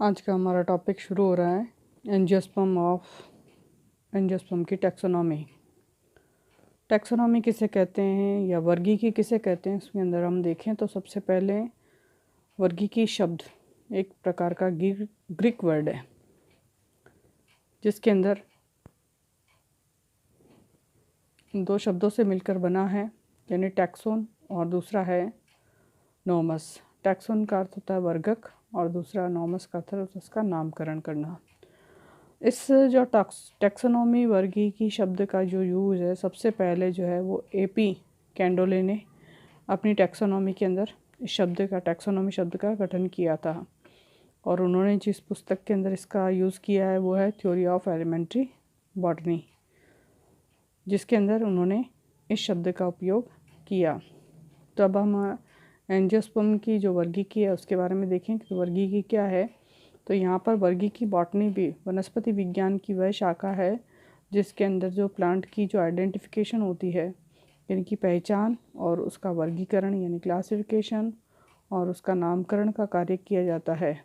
आज का हमारा टॉपिक शुरू हो रहा है एंजियोस्पर्म की टैक्सोनॉमी। टैक्सोनॉमी किसे कहते हैं या वर्गीकी किसे कहते हैं, इसके अंदर हम देखें तो सबसे पहले वर्गीकी शब्द एक प्रकार का ग्रीक वर्ड है, जिसके अंदर दो शब्दों से मिलकर बना है, यानी टैक्सोन और दूसरा है नोमस। टैक्सोन का अर्थ होता है वर्गक और दूसरा नोमस का अर्थ है उसका नामकरण करना। इस जो टैक्सोनॉमी वर्गीकी शब्द का जो यूज़ है, सबसे पहले जो है वो AP कैंडोले ने अपनी टैक्सोनॉमी के अंदर इस शब्द का टैक्सोनॉमी शब्द का गठन किया था। और उन्होंने जिस पुस्तक के अंदर इसका यूज़ किया है वो है थ्योरी ऑफ एलिमेंट्री बॉटनी, जिसके अंदर उन्होंने इस शब्द का उपयोग किया। तो अब हम एंजियोस्पर्म की जो वर्गीकी है उसके बारे में देखें कि वर्गीकी क्या है। तो यहाँ पर वर्गीकी बॉटनी भी वनस्पति विज्ञान की वह शाखा है जिसके अंदर जो प्लांट की जो आइडेंटिफिकेशन होती है, यानी कि पहचान और उसका वर्गीकरण यानी क्लासिफिकेशन और उसका नामकरण का कार्य किया जाता है,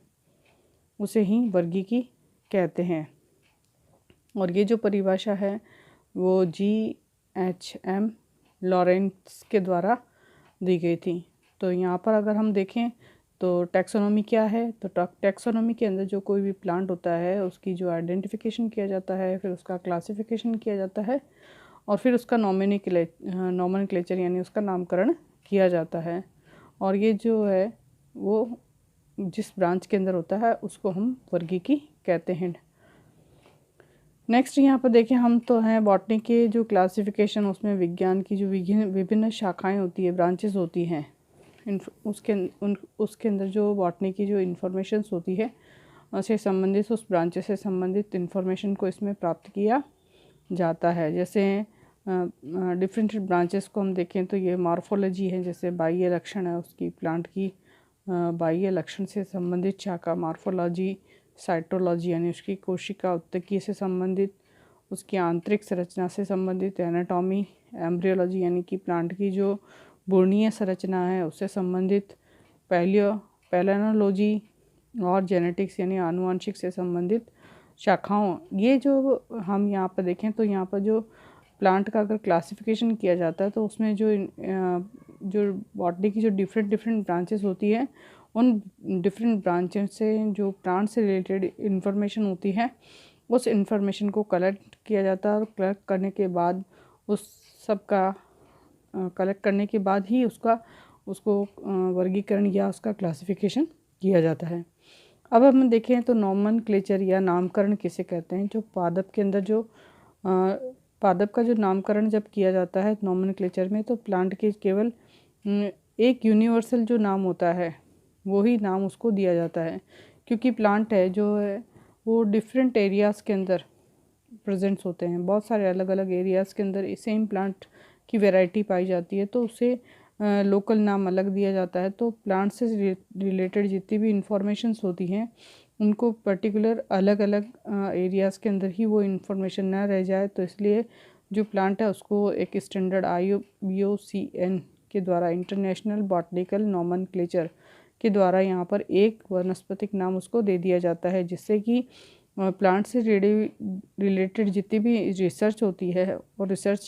उसे ही वर्गीकी कहते हैं। और ये जो परिभाषा है वो GHM लॉरेंस के द्वारा दी गई थी। तो यहाँ पर अगर हम देखें तो टैक्सोनॉमी क्या है, तो टैक्सोनॉमी के अंदर जो कोई भी प्लांट होता है उसकी जो आइडेंटिफिकेशन किया जाता है, फिर उसका क्लासिफिकेशन किया जाता है और फिर उसका नॉमेनक्लेचर यानी उसका नामकरण किया जाता है। और ये जो है वो जिस ब्रांच के अंदर होता है उसको हम वर्गीकी कहते हैं। नेक्स्ट यहाँ पर देखें हम तो हैं बॉटनी के जो क्लासिफिकेशन, उसमें विज्ञान की जो विभिन्न शाखाएं होती है, ब्रांचेस होती हैं, उसके अंदर जो बॉटनी की जो इन्फॉर्मेशंस होती है से संबंधित उस ब्रांचेस से संबंधित इन्फॉर्मेशन को इसमें प्राप्त किया जाता है। जैसे डिफरेंट ब्रांचेस को हम देखें तो ये मॉर्फोलॉजी है, जैसे बाह्य लक्षण है उसकी, प्लांट की बाह्य लक्षण से संबंधित शाखा मॉर्फोलॉजी। साइटोलॉजी यानी उसकी कोशिका उत्तकी से संबंधित, उसकी आंतरिक संरचना से संबंधित एनाटॉमी। एम्ब्रियोलॉजी यानी कि प्लांट की जो भ्रूणीय संरचना है उससे संबंधित। पैलियोलॉजी और जेनेटिक्स यानी आनुवंशिक से संबंधित शाखाओं। ये जो हम यहाँ पर देखें तो यहाँ पर जो प्लांट का अगर क्लासिफिकेशन किया जाता है तो उसमें जो बॉटनी की जो डिफरेंट ब्रांचेस होती है, उन डिफरेंट ब्रांचेस से जो प्लांट से रिलेटेड इन्फॉर्मेशन होती है उस इन्फॉर्मेशन को कलेक्ट किया जाता है। और कलेक्ट करने के बाद उस सब का कलेक्ट करने के बाद ही उसको वर्गीकरण या उसका क्लासिफिकेशन किया जाता है। अब हम देखें तो नॉमेनक्लेचर या नामकरण किसे कहते हैं। जो पादप के अंदर जो पादप का जो नामकरण जब किया जाता है नॉमेनक्लेचर में, तो प्लांट के केवल एक यूनिवर्सल जो नाम होता है वो ही नाम उसको दिया जाता है, क्योंकि प्लांट है जो है वो डिफरेंट एरियाज़ के अंदर प्रेजेंट्स होते हैं। बहुत सारे अलग अलग एरियाज़ के अंदर सेम प्लांट की वैरायटी पाई जाती है, तो उसे लोकल नाम अलग दिया जाता है। तो प्लांट से रिलेटेड जितनी भी इंफॉर्मेशंस होती हैं उनको पर्टिकुलर अलग अलग एरियाज़ के अंदर ही वो इन्फॉर्मेशन ना रह जाए, तो इसलिए जो प्लांट है उसको एक स्टैंडर्ड IUCN के द्वारा, इंटरनेशनल बॉटनिकल नॉमेनक्लेचर के द्वारा यहाँ पर एक वनस्पतिक नाम उसको दे दिया जाता है, जिससे कि प्लांट से रिलेटेड जितनी भी रिसर्च होती है और रिसर्च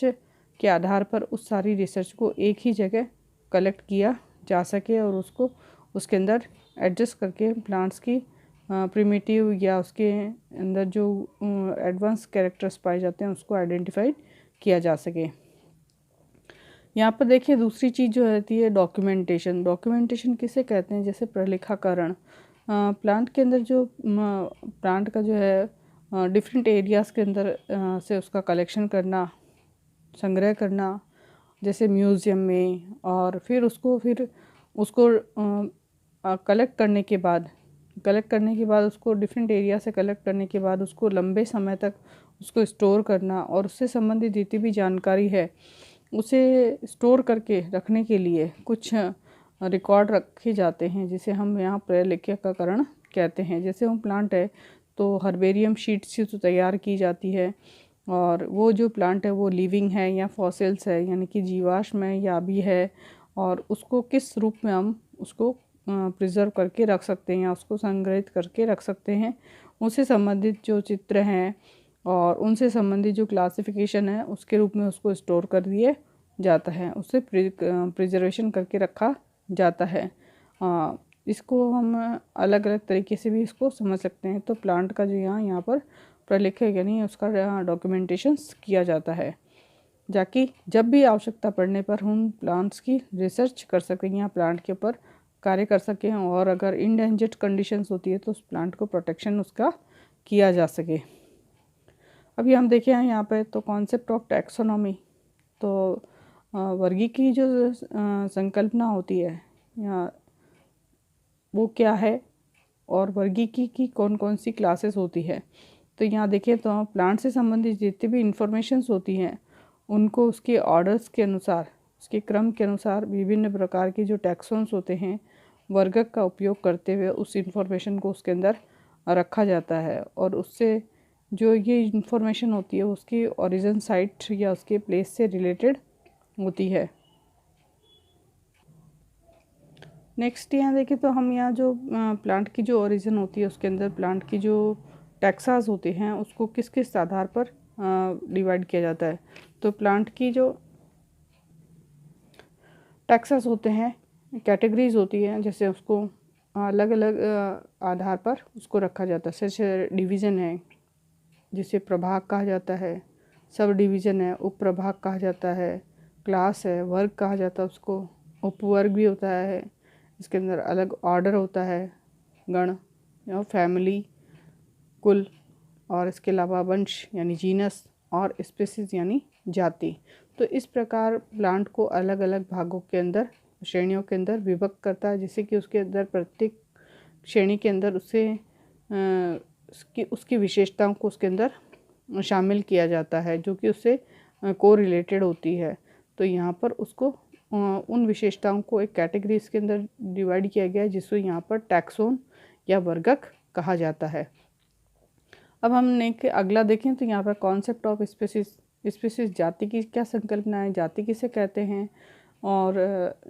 के आधार पर उस सारी रिसर्च को एक ही जगह कलेक्ट किया जा सके और उसको उसके अंदर एडजस्ट करके प्लांट्स की प्रिमिटिव या उसके अंदर जो एडवांस कैरेक्टर्स पाए जाते हैं उसको आइडेंटिफाइड किया जा सके। यहाँ पर देखिए दूसरी चीज़ जो रहती है डॉक्यूमेंटेशन। डॉक्यूमेंटेशन किसे कहते हैं, जैसे प्रलेखाकरण। प्लांट के अंदर जो प्लांट का जो है डिफरेंट एरियाज़ के अंदर से उसका कलेक्शन करना, संग्रह करना, जैसे म्यूज़ियम में, और फिर उसको कलेक्ट करने के बाद उसको डिफरेंट एरिया से कलेक्ट करने के बाद उसको लंबे समय तक उसको स्टोर करना और उससे संबंधित जितनी भी जानकारी है उसे स्टोर करके रखने के लिए कुछ रिकॉर्ड रखे जाते हैं, जिसे हम यहाँ प्रलेखीकरण कहते हैं। जैसे वो प्लांट है तो हर्बेरियम शीट्स तो तैयार की जाती है, और वो जो प्लांट है वो लिविंग है या फॉसिल्स है, यानी कि जीवाश्म है या भी है, और उसको किस रूप में हम उसको प्रिजर्व करके रख सकते हैं या उसको संग्रहित करके रख सकते हैं। उससे संबंधित जो चित्र हैं और उनसे संबंधित जो क्लासिफिकेशन है उसके रूप में उसको स्टोर कर दिए जाता है, उससे प्रिजर्वेशन करके रखा जाता है। इसको हम अलग अलग तरीके से भी इसको समझ सकते हैं। तो प्लांट का जो यहाँ पर प्रलेख है यानी उसका डॉक्यूमेंटेशन किया जाता है, जाकि जब भी आवश्यकता पड़ने पर हम प्लांट्स की रिसर्च कर सकें या प्लांट के ऊपर कार्य कर सकें, और अगर इंडेंजर्ड कंडीशंस होती है तो उस प्लांट को प्रोटेक्शन उसका किया जा सके। अभी हम देखें यहाँ पे तो कॉन्सेप्ट ऑफ टैक्सोनॉमी, तो वर्गी की जो संकल्पना होती है या वो क्या है और वर्गी की कौन कौन सी क्लासेस होती है। तो यहाँ देखें तो प्लांट से संबंधित जितनी भी इंफॉर्मेशंस होती हैं उनको उसके ऑर्डर्स के अनुसार, उसके क्रम के अनुसार विभिन्न प्रकार के जो टैक्सॉन्स होते हैं वर्गक का उपयोग करते हुए उस इंफॉर्मेशन को उसके अंदर रखा जाता है, और उससे जो ये इंफॉर्मेशन होती है उसकी ओरिजिन साइट या उसके प्लेस से रिलेटेड होती है। नेक्स्ट यहाँ देखें तो हम यहाँ जो प्लांट की जो ओरिजिन होती है उसके अंदर प्लांट की जो टैक्सास होते हैं उसको किस किस आधार पर डिवाइड किया जाता है। तो प्लांट की जो टैक्सास होते हैं, कैटेगरीज होती हैं, जैसे उसको अलग अलग आधार पर उसको रखा जाता है। जैसे डिवीज़न है जिसे प्रभाग कहा जाता है, सब डिवीज़न है उप प्रभाग कहा जाता है, क्लास है वर्ग कहा जाता है उसको, उपवर्ग भी होता है, इसके अंदर अलग ऑर्डर होता है, गण या फैमिली कुल, और इसके अलावा वंश यानी जीनस, और स्पीसीज यानी जाति। तो इस प्रकार प्लांट को अलग अलग भागों के अंदर, श्रेणियों के अंदर विभक्त करता है, जिससे कि उसके अंदर प्रत्येक श्रेणी के अंदर उसकी विशेषताओं को उसके अंदर शामिल किया जाता है जो कि उससे को रिलेटेड होती है। तो यहाँ पर उसको उन विशेषताओं को एक कैटेगरीज के अंदर डिवाइड किया गया है जिसको यहाँ पर टैक्सोन या वर्गक कहा जाता है। अब हम अगला देखें तो यहाँ पर कॉन्सेप्ट ऑफ स्पीसीज, जाति की क्या संकल्पना है, जाति किसे कहते हैं और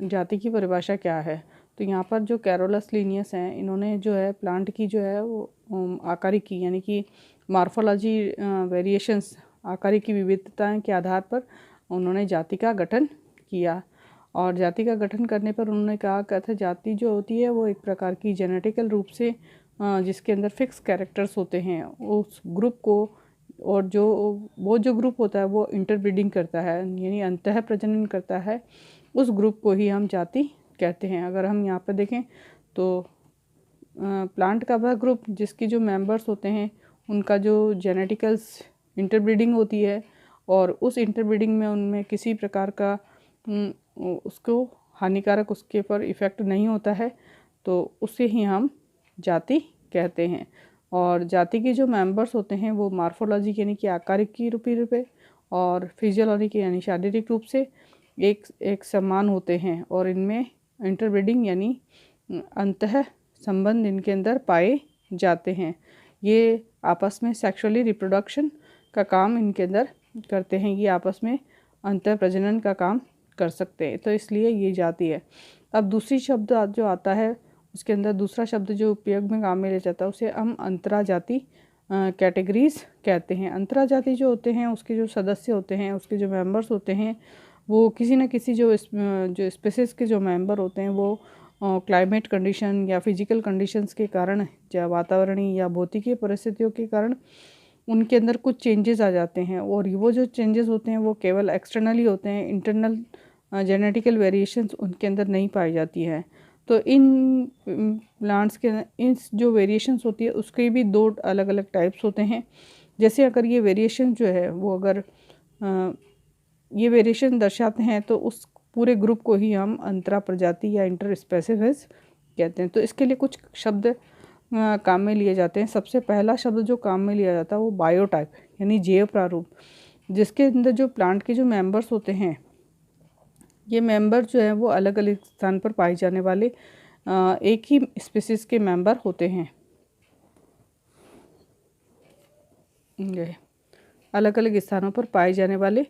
जाति की परिभाषा क्या है। तो यहाँ पर जो कैरोलस लिनियस हैं इन्होंने जो है प्लांट की जो है वो आकारिकी यानी कि मॉर्फोलॉजी वेरिएशंस, आकारिक की विविधताएं के आधार पर उन्होंने जाति का गठन किया, और जाति का गठन करने पर उन्होंने कहा था जाति जो होती है वो एक प्रकार की जेनेटिकल रूप से जिसके अंदर फिक्स कैरेक्टर्स होते हैं उस ग्रुप को, और वो जो ग्रुप होता है वो इंटरब्रीडिंग करता है यानी अंतः प्रजनन करता है, उस ग्रुप को ही हम जाति कहते हैं। अगर हम यहाँ पर देखें तो प्लांट का वह ग्रुप जिसकी जो मेंबर्स होते हैं उनका जो जेनेटिकल्स इंटरब्रीडिंग होती है और उस इंटरब्रीडिंग में उनमें किसी प्रकार का उसको हानिकारक उसके ऊपर इफ़ेक्ट नहीं होता है, तो उसे ही हम जाति कहते हैं। और जाति के जो मेंबर्स होते हैं वो मॉर्फोलॉजी यानी कि आकारिक की रूपे और फिजियोलॉजी के यानी शारीरिक रूप से एक समान होते हैं, और इनमें इंटरब्रीडिंग यानी अंतः संबंध इनके अंदर पाए जाते हैं। ये आपस में सेक्सुअली रिप्रोडक्शन का काम इनके अंदर करते हैं, ये आपस में अंतः प्रजनन का काम कर सकते हैं, तो इसलिए ये जाति है। अब दूसरी शब्द जो आता है उसके अंदर दूसरा शब्द जो उपयोग में काम में ले जाता है उसे हम अंतराजाति कैटेगरीज कहते हैं। अंतराजाति जो होते हैं उसके जो सदस्य होते हैं, उसके जो मेंबर्स होते हैं वो किसी न किसी जो स्पीसीज के जो मेंबर होते हैं वो क्लाइमेट कंडीशन या फिजिकल कंडीशंस के कारण या वातावरणीय या भौतिकीय परिस्थितियों के कारण उनके अंदर कुछ चेंजेस आ जाते हैं, और वो जो चेंजेस होते हैं वो केवल एक्सटर्नली होते हैं, इंटरनल जेनेटिकल वेरिएशंस उनके अंदर नहीं पाई जाती है। तो इन प्लांट्स के इन जो वेरिएशंस होती है उसके भी दो अलग अलग टाइप्स होते हैं। जैसे अगर ये वेरिएशन जो है वो अगर ये वेरिएशन दर्शाते हैं तो उस पूरे ग्रुप को ही हम अंतरा प्रजाति या इंटर स्पेसिफिस कहते हैं। तो इसके लिए कुछ शब्द काम में लिए जाते हैं। सबसे पहला शब्द जो काम में लिया जाता है वो बायोटाइप यानी जैव प्रारूप, जिसके अंदर जो प्लांट के जो मेंबर्स होते हैं ये मेंबर जो है वो अलग अलग स्थान पर पाए जाने वाले एक ही स्पीसीज के मेंबर होते हैं। अलग अलग स्थानों पर पाए जाने वाले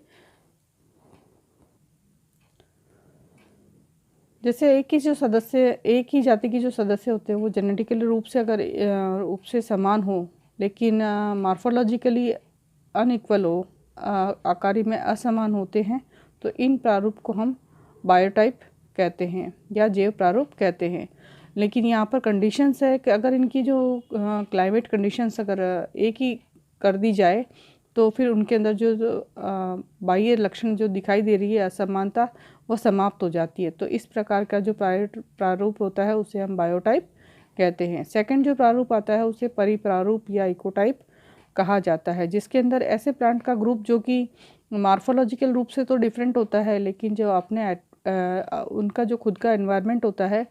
जैसे एक ही जाति के जो सदस्य होते हैं वो जेनेटिकल रूप से अगर रूप से समान हो, लेकिन मॉर्फोलॉजिकली अनइक्वल हो, आकारी में असमान होते हैं, तो इन प्रारूप को हम बायोटाइप कहते हैं या जैव प्रारूप कहते हैं। लेकिन यहाँ पर कंडीशंस है कि अगर इनकी जो क्लाइमेट कंडीशंस अगर एक ही कर दी जाए तो फिर उनके अंदर जो बाह्य लक्षण जो दिखाई दे रही है असमानता, वो समाप्त हो जाती है। तो इस प्रकार का जो प्रारूप होता है उसे हम बायोटाइप कहते हैं। सेकंड जो प्रारूप आता है उसे परिप्रारूप या इकोटाइप कहा जाता है, जिसके अंदर ऐसे प्लांट का ग्रुप जो कि मॉर्फोलॉजिकल रूप से तो डिफरेंट होता है, लेकिन जो अपने उनका जो खुद का एनवायरनमेंट होता है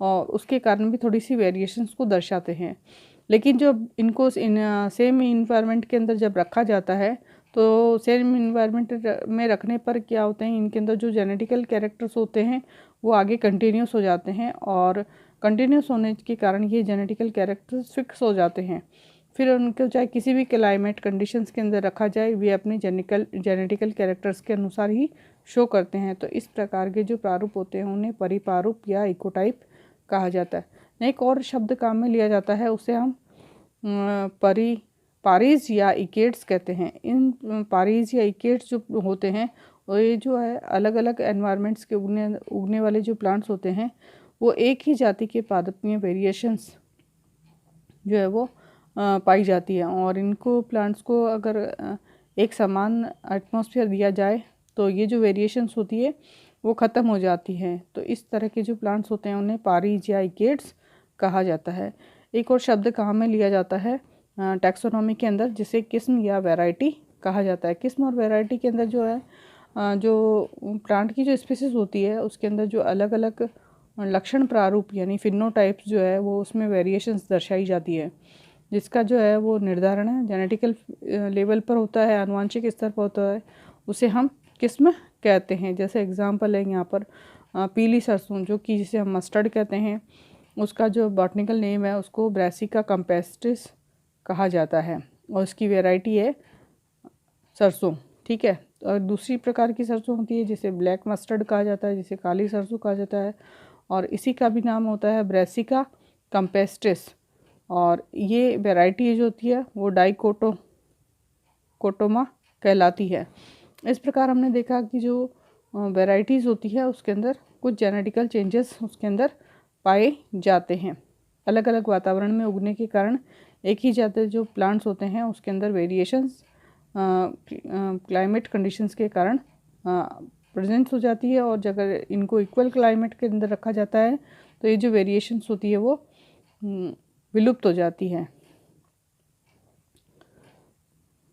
और उसके कारण भी थोड़ी सी वेरिएशंस को दर्शाते हैं। लेकिन जब इनको सेम इन्वायरमेंट के अंदर जब रखा जाता है तो सेम इन्वायरमेंट में रखने पर क्या होते हैं, इनके अंदर जो जेनेटिकल कैरेक्टर्स होते हैं वो आगे कंटिन्यूस हो जाते हैं और कंटिन्यूस होने के कारण ये जेनेटिकल कैरेक्टर्स फिक्स हो जाते हैं। फिर उनको चाहे किसी भी क्लाइमेट कंडीशंस के अंदर रखा जाए, वे अपने जेनेटिकल कैरेक्टर्स के अनुसार ही शो करते हैं। तो इस प्रकार के जो प्रारूप होते हैं उन्हें परिप्रारूप या इकोटाइप कहा जाता है। एक और शब्द काम में लिया जाता है, उसे हम पारीज या इकेट्स कहते हैं। इन पारीज या इकेट्स जो होते हैं वो ये जो है अलग अलग एनवायरनमेंट्स के उगने वाले जो प्लांट्स होते हैं वो एक ही जाति के पादप में वेरिएशंस जो है वो पाई जाती है, और इनको प्लांट्स को अगर एक समान एटमॉस्फेयर दिया जाए तो ये जो वेरिएशंस होती है वो ख़त्म हो जाती हैं। तो इस तरह के जो प्लांट्स होते हैं उन्हें पारीज या इकेट्स कहा जाता है। एक और शब्द काम में लिया जाता है टैक्सोनॉमी के अंदर, जिसे किस्म या वैरायटी कहा जाता है। किस्म और वैरायटी के अंदर जो है जो प्लांट की जो स्पीसीज होती है उसके अंदर जो अलग अलग लक्षण प्रारूप यानी फिनोटाइप्स जो है वो उसमें वेरिएशंस दर्शाई जाती है, जिसका जो है वो निर्धारण है जेनेटिकल लेवल पर होता है, आनुवांशिक स्तर पर होता है, उसे हम किस्म कहते हैं। जैसे एग्जांपल है यहाँ पर पीली सरसों जो कि जिसे हम मस्टर्ड कहते हैं, उसका जो बॉटनिकल नेम है उसको ब्रासिका कैम्पेस्ट्रिस कहा जाता है और उसकी वैरायटी है सरसों। ठीक है, और दूसरी प्रकार की सरसों होती है जिसे ब्लैक मस्टर्ड कहा जाता है, जिसे काली सरसों कहा जाता है, और इसी का भी नाम होता है ब्रासिका कैम्पेस्ट्रिस। और ये वैरायटी जो होती है वो कोटोमा कहलाती है। इस प्रकार हमने देखा कि जो वैरायटीज़ होती है उसके अंदर कुछ जेनेटिकल चेंजेस उसके अंदर पाए जाते हैं। अलग अलग वातावरण में उगने के कारण एक ही जाति जो प्लांट्स होते हैं उसके अंदर वेरिएशंस क्लाइमेट कंडीशंस के कारण प्रेजेंट हो जाती है, और अगर इनको इक्वल क्लाइमेट के अंदर रखा जाता है तो ये जो वेरिएशंस होती है वो विलुप्त हो जाती है।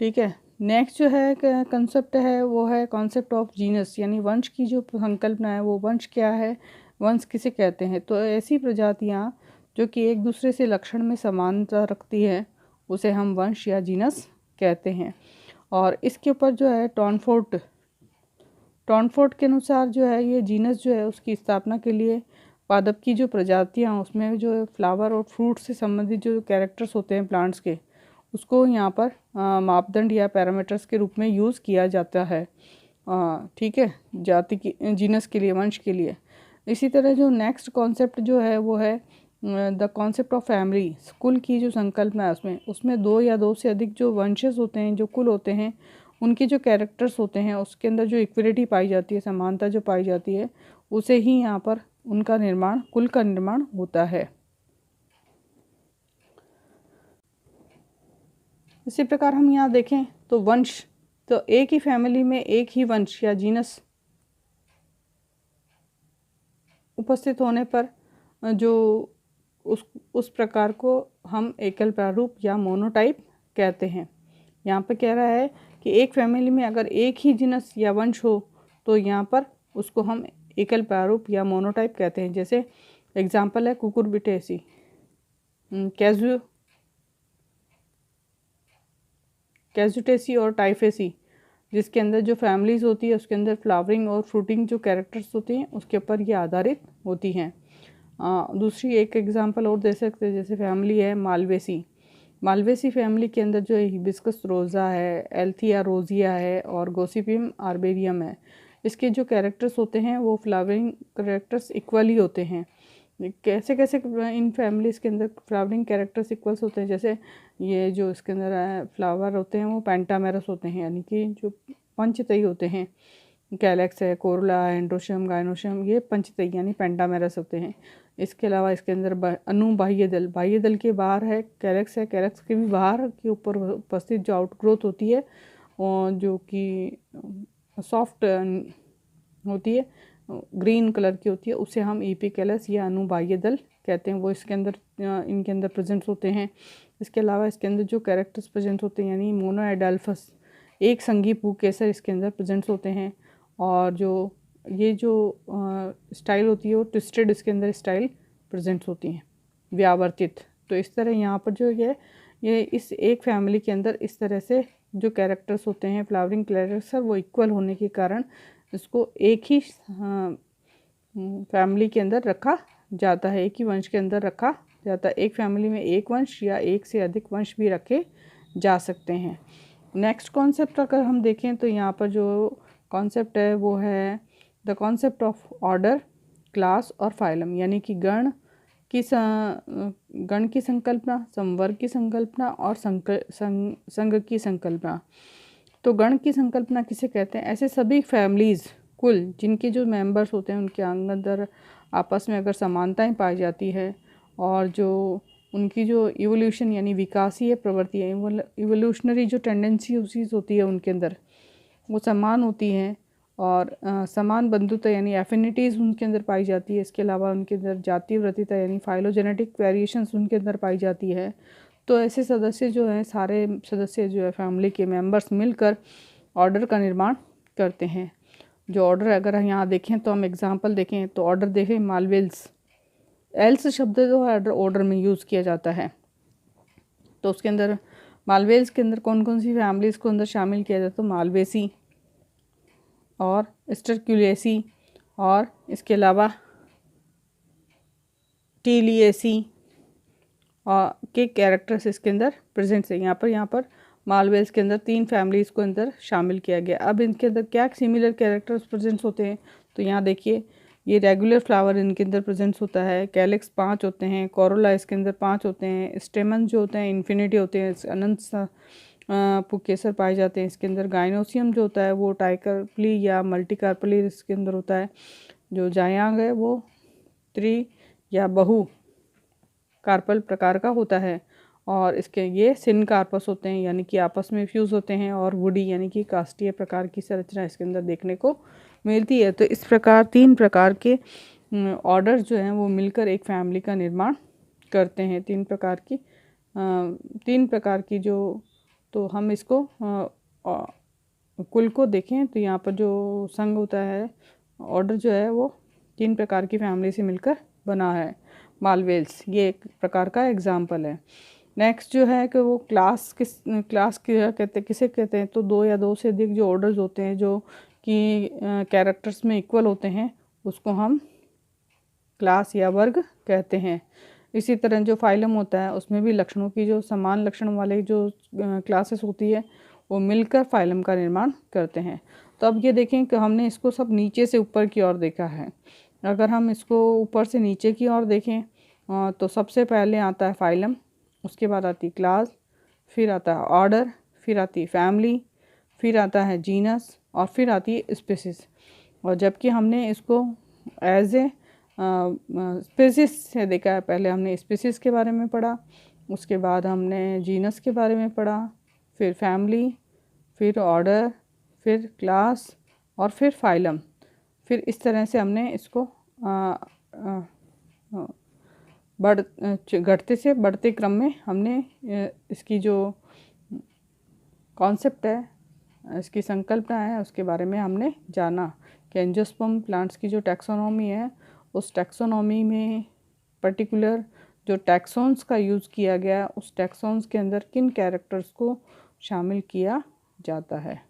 ठीक है, नेक्स्ट जो है कंसेप्ट है वो है कॉन्सेप्ट ऑफ जीनस, यानी वंश की जो संकल्पना है वो वंश क्या है, वंश किसे कहते हैं। तो ऐसी प्रजातियाँ जो कि एक दूसरे से लक्षण में समानता रखती है उसे हम वंश या जीनस कहते हैं। और इसके ऊपर जो है टॉनफोर्ड के अनुसार जो है ये जीनस जो है उसकी स्थापना के लिए पादप की जो प्रजातियाँ उसमें जो फ्लावर और फ्रूट से संबंधित जो कैरेक्टर्स होते हैं प्लांट्स के, उसको यहाँ पर मापदंड या पैरामीटर्स के रूप में यूज़ किया जाता है। ठीक है, जाति की जीनस के लिए, वंश के लिए। इसी तरह जो नेक्स्ट कॉन्सेप्ट जो है वो है द कॉन्सेप्ट ऑफ फैमिली। कुल की जो संकल्पना है उसमें दो या दो से अधिक जो वंशज होते हैं, जो कुल होते हैं, उनके जो कैरेक्टर्स होते हैं उसके अंदर जो इक्वलिटी पाई जाती है, समानता जो पाई जाती है, उसे ही यहाँ पर उनका निर्माण, कुल का निर्माण होता है। इसी प्रकार हम यहाँ देखें तो वंश, तो एक ही फैमिली में एक ही वंश या जीनस उपस्थित होने पर जो उस प्रकार को हम एकल प्रारूप या मोनोटाइप कहते हैं। यहाँ पर कह रहा है कि एक फैमिली में अगर एक ही जीनस या वंश हो तो यहाँ पर उसको हम एकल प्रारूप या मोनोटाइप कहते हैं। जैसे एग्जाम्पल है कुकुरबिटेसी, कैजुटेसी और टाइफेसी, जिसके अंदर जो फैमिलीज़ होती है उसके अंदर फ्लावरिंग और फ्रूटिंग जो कैरेक्टर्स होती हैं उसके ऊपर ये आधारित होती हैं। दूसरी एक एग्जांपल और दे सकते हैं, जैसे फैमिली है मालवेसी फैमिली के अंदर जो हिबिस्कस रोज़ा है, एल्थिया रोजिया है और गोसिपियम आर्बेरियम है। इसके जो कैरेक्टर्स होते हैं वो फ्लावरिंग कैरेक्टर्स इक्वली होते हैं। कैसे कैसे इन फैमिलीज़ के अंदर फ्लावरिंग कैरेक्टर्स इक्वल्स होते हैं, जैसे ये जो इसके अंदर फ्लावर होते हैं वो पेंटामेरस होते हैं, यानी कि जो पंचतई होते हैं। कैलेक्स है, कोरोला, एंड्रोशियम, गायनोशियम, ये पंचतई यानी पेंटामेरस होते हैं। इसके अलावा इसके अंदर अनुबाह्य दल, बाह्य दल के बाहर है कैलेक्स है, कैलेक्स के भी बाहर के ऊपर उपस्थित जो आउटग्रोथ होती है और जो कि सॉफ्ट होती है, ग्रीन कलर की होती है, उसे हम एपिकैलस या अनुबाह्य दल कहते हैं। वो इसके अंदर इनके अंदर प्रेजेंट होते हैं। इसके अलावा इसके अंदर जो कैरेक्टर्स प्रेजेंट होते हैं यानी मोनोएडाल्फस, एक संघी पुकेसर इसके अंदर प्रेजेंट होते हैं। और जो ये जो स्टाइल होती है वो ट्विस्टेड इसके अंदर स्टाइल प्रेजेंट होती हैं, व्यावर्तित। तो इस तरह यहाँ पर जो ये इस एक फैमिली के अंदर इस तरह से जो कैरेक्टर्स होते हैं फ्लावरिंग कैरेक्टर्स वो इक्वल होने के कारण इसको एक ही फैमिली के अंदर रखा जाता है, एक ही वंश के अंदर रखा जाता है। एक फैमिली में एक वंश या एक से अधिक वंश भी रखे जा सकते हैं। नेक्स्ट कॉन्सेप्ट अगर हम देखें तो यहाँ पर जो कॉन्सेप्ट है वो है the concept of order, class और फाइलम, यानी कि गण की संकल्पना, संवर्ग की संकल्पना और संघ की संकल्पना। तो गण की संकल्पना किसे कहते हैं? ऐसे सभी फैमिलीज़ कुल जिनके जो मेंबर्स होते हैं उनके अंदर आपस में अगर समानताएं पाई जाती है और जो उनकी जो इवोल्यूशन यानी विकासीय प्रवृत्ति है, इवोल्यूशनरी जो टेंडेंसीज होती है उनके अंदर वो समान होती हैं और समान बंधुता यानी एफिनिटीज़ उनके अंदर पाई जाती है। इसके अलावा उनके अंदर जातीय वृत्तिता यानी फाइलोजेनेटिक वेरिएशंस उनके अंदर पाई जाती है। तो ऐसे सदस्य जो हैं, सारे सदस्य जो है फैमिली के मेंबर्स मिलकर ऑर्डर का निर्माण करते हैं। जो ऑर्डर अगर हम यहाँ देखें तो हम एग्जांपल देखें तो ऑर्डर देखें मालवेल्स, एल्स शब्द जो है ऑर्डर में यूज़ किया जाता है। तो उसके अंदर मालवेल्स के अंदर कौन कौन सी फैमिलीज़ को अंदर शामिल किया जाता है? तो मालवेसी और स्टरक्यूलेसी और इसके अलावा टीलिएसी और के कैरेक्टर्स इसके अंदर प्रेजेंट है। यहाँ पर मालवेल्स के अंदर 3 फैमिलीज़ को अंदर शामिल किया गया। अब इनके अंदर क्या सिमिलर कैरेक्टर्स प्रेजेंट होते हैं? तो यहाँ देखिए ये रेगुलर फ्लावर इनके अंदर प्रेजेंट होता है, कैलिक्स 5 होते हैं, कोरोला इसके अंदर 5 होते हैं, स्टेमन जो होते हैं इन्फिनिटी होते हैं, अनंत पुकेसर पाए जाते हैं। इसके अंदर गाइनोसियम जो होता है वो टाइकार्पली या मल्टीकार्पली इसके अंदर होता है। जो जायांग है वो या बहु कार्पल प्रकार का होता है और इसके ये सिनकार्पस होते हैं यानी कि आपस में फ्यूज़ होते हैं और वुडी यानी कि काष्ठीय प्रकार की संरचना इसके अंदर देखने को मिलती है। तो इस प्रकार 3 प्रकार के ऑर्डर जो हैं वो मिलकर एक फैमिली का निर्माण करते हैं। 3 प्रकार की जो, तो हम इसको कुल को देखें तो यहाँ पर जो संघ होता है, ऑर्डर जो है वो 3 प्रकार की फैमिली से मिलकर बना है। मालवेल्स ये एक प्रकार का एग्जाम्पल है। नेक्स्ट जो है कि वो क्लास क्या कहते हैं, किसे कहते हैं? तो 2 या 2 से अधिक जो ऑर्डर्स होते हैं जो कि कैरेक्टर्स में इक्वल होते हैं उसको हम क्लास या वर्ग कहते हैं। इसी तरह जो फाइलम होता है उसमें भी लक्षणों की जो समान लक्षण वाले जो क्लासेस होती है वो मिलकर फाइलम का निर्माण करते हैं। तो अब ये देखें कि हमने इसको सब नीचे से ऊपर की ओर देखा है। अगर हम इसको ऊपर से नीचे की ओर देखें तो सबसे पहले आता है फाइलम, उसके बाद आती है क्लास, फिर आता है ऑर्डर, फिर आती है फैमिली, फिर आता है जीनस और फिर आती है स्पीसीज। और जबकि हमने इसको एज ए स्पीसीज से देखा है। पहले हमने स्पीसीज के बारे में पढ़ा, उसके बाद हमने जीनस के बारे में पढ़ा, फिर फैमिली, फिर ऑर्डर, फिर क्लास और फिर फाइलम। फिर इस तरह से हमने इसको घटते से बढ़ते क्रम में हमने इसकी जो कॉन्सेप्ट है, इसकी संकल्पना है, उसके बारे में हमने जाना कि एंजियोस्पर्म प्लांट्स की जो टैक्सोनॉमी है उस टैक्सोनॉमी में पर्टिकुलर जो टैक्सॉन्स का यूज़ किया गया, उस टैक्सॉन्स के अंदर किन कैरेक्टर्स को शामिल किया जाता है।